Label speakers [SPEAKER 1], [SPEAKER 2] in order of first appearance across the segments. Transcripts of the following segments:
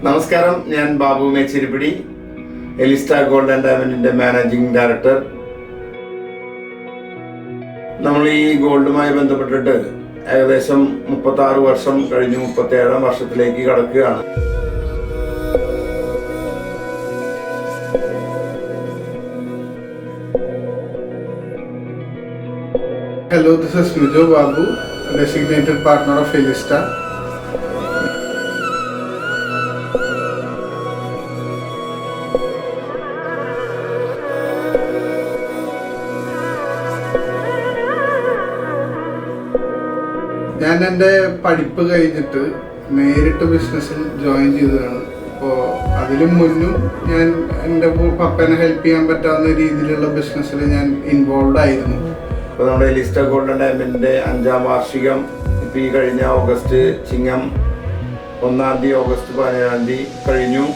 [SPEAKER 1] നമസ്കാരം, ഞാൻ Babu Mechirippidi, Elista gold and ഡയമണ്ടിന്റെ മാനേജിംഗ് ഡയറക്ടർ. നമ്മൾ ഈ ഗോൾഡുമായി ബന്ധപ്പെട്ടിട്ട് ഏകദേശം 36 വർഷം കഴിഞ്ഞു 37ാം വർഷത്തിലേക്ക് കടക്കുകയാണ്.
[SPEAKER 2] Hello, this is Mijo Babu, designated partner of Elista. ഞാൻ എൻ്റെ പഠിപ്പ് കഴിഞ്ഞിട്ട് നേരിട്ട് ബിസിനസ്സിൽ ജോയിൻ ചെയ്തതാണ്. അപ്പോൾ അതിലും മുന്നും ഞാൻ എൻ്റെ പപ്പനെ ഹെൽപ്പ് ചെയ്യാൻ പറ്റാവുന്ന രീതിയിലുള്ള ബിസിനസ്സിൽ ഞാൻ ഇൻവോൾവ് ആയിരുന്നു.
[SPEAKER 1] ഇപ്പോൾ നമ്മുടെ എലിസ്റ്റ ഗോൾഡ് ആൻഡ് ഡയമണ്ടിന്റെ 5ാം വാർഷികം ഇപ്പോൾ ഈ കഴിഞ്ഞ ഓഗസ്റ്റ് ചിങ്ങം 1-ാം തീയതി ഓഗസ്റ്റ് 17-ാം തീയതി കഴിഞ്ഞു.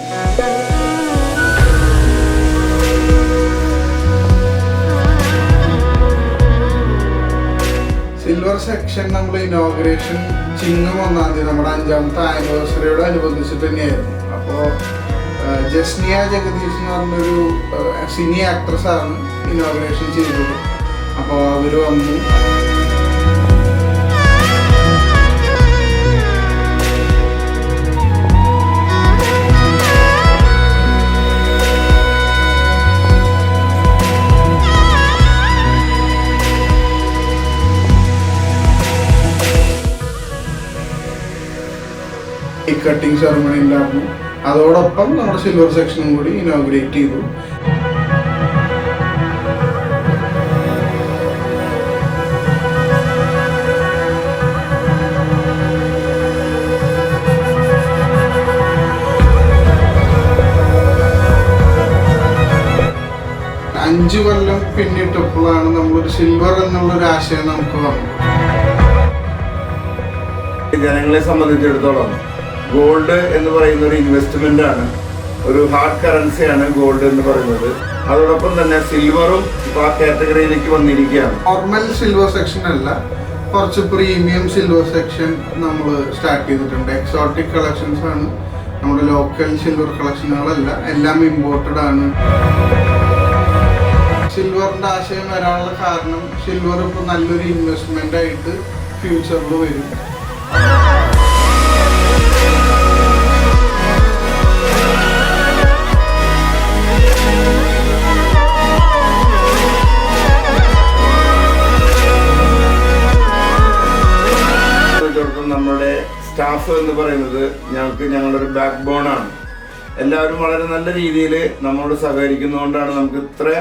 [SPEAKER 2] സിൽവർ സെക്ഷൻ നമ്മൾ ഇനോഗ്രേഷൻ ചിങ്ങം 1-ാം തീയതി നമ്മുടെ 5ാമത്തെ ആനിവേഴ്സറിയോട് അനുബന്ധിച്ചിട്ട് തന്നെയായിരുന്നു. അപ്പോൾ ജസ്നിയ ജഗദീഷ് എന്ന് പറഞ്ഞൊരു സിനി ആക്ട്രസ് ആണ് ഇനോഗ്രേഷൻ ചെയ്തത്. അപ്പോൾ അവർ വന്നു. കട്ടിംഗ് സെറമണി ഉണ്ടായിരുന്നു. അതോടൊപ്പം നമ്മുടെ സിൽവർ സെക്ഷനും കൂടി ഇനോഗ്രേറ്റ് ചെയ്തു. അഞ്ച് കൊല്ലം പിന്നിട്ടപ്പോഴാണ് നമ്മളൊരു സിൽവർ എന്നുള്ളൊരു ആശയം നമുക്ക് വന്നത്.
[SPEAKER 1] ജനങ്ങളെ സംബന്ധിച്ചിടത്തോളം ഗോൾഡ് എന്ന് പറയുന്ന ഒരു ഇൻവെസ്റ്റ്മെന്റ് ആണ്, ഒരു ഹാർഡ് കറൻസിയാണ് ഗോൾഡ് എന്ന് പറയുന്നത്. അതോടൊപ്പം തന്നെ സിൽവറും ആ കാറ്റഗറിയിലേക്ക് വന്നിരിക്കുകയാണ്.
[SPEAKER 2] നോർമൽ സിൽവർ സെക്ഷൻ അല്ല, കുറച്ച് പ്രീമിയം സിൽവർ സെക്ഷൻ നമ്മൾ സ്റ്റാർട്ട് ചെയ്തിട്ടുണ്ട്. എക്സോട്ടിക് കളക്ഷൻസ് ആണ്, നമ്മുടെ ലോക്കൽ സിൽവർ കളക്ഷനുകളല്ല, എല്ലാം ഇമ്പോർട്ടഡ് ആണ്. സിൽവറിന്റെ ആശയം വരാനുള്ള കാരണം സിൽവർ ഇപ്പോൾ നല്ലൊരു ഇൻവെസ്റ്റ്മെന്റ് ആയിട്ട് ഫ്യൂച്ചറിൽ വരും.
[SPEAKER 1] നമ്മുടെ സ്റ്റാഫ് എന്ന് പറയുന്നത് ഞങ്ങളുടെ ഒരു ബാക്ക് ബോൺ ആണ്. എല്ലാവരും വളരെ നല്ല രീതിയിൽ നമ്മളോട് സഹകരിക്കുന്നതുകൊണ്ടാണ് നമുക്ക് ഇത്ര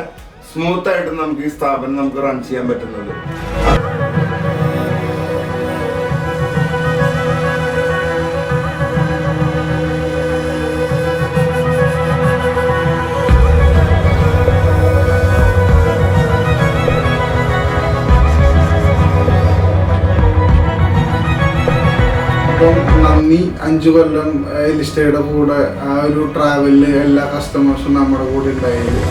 [SPEAKER 1] സ്മൂത്ത് ആയിട്ട് നമുക്ക് ഈ സ്ഥാപനം നമുക്ക് റൺ ചെയ്യാൻ പറ്റുന്നത്.
[SPEAKER 2] നന്ദി. 5 കൊല്ലം എലിസ്റ്റയുടെ കൂടെ ആ ഒരു ട്രാവലില് എല്ലാ കസ്റ്റമേഴ്സും നമ്മുടെ കൂടെ ഉണ്ടായിരുന്നു.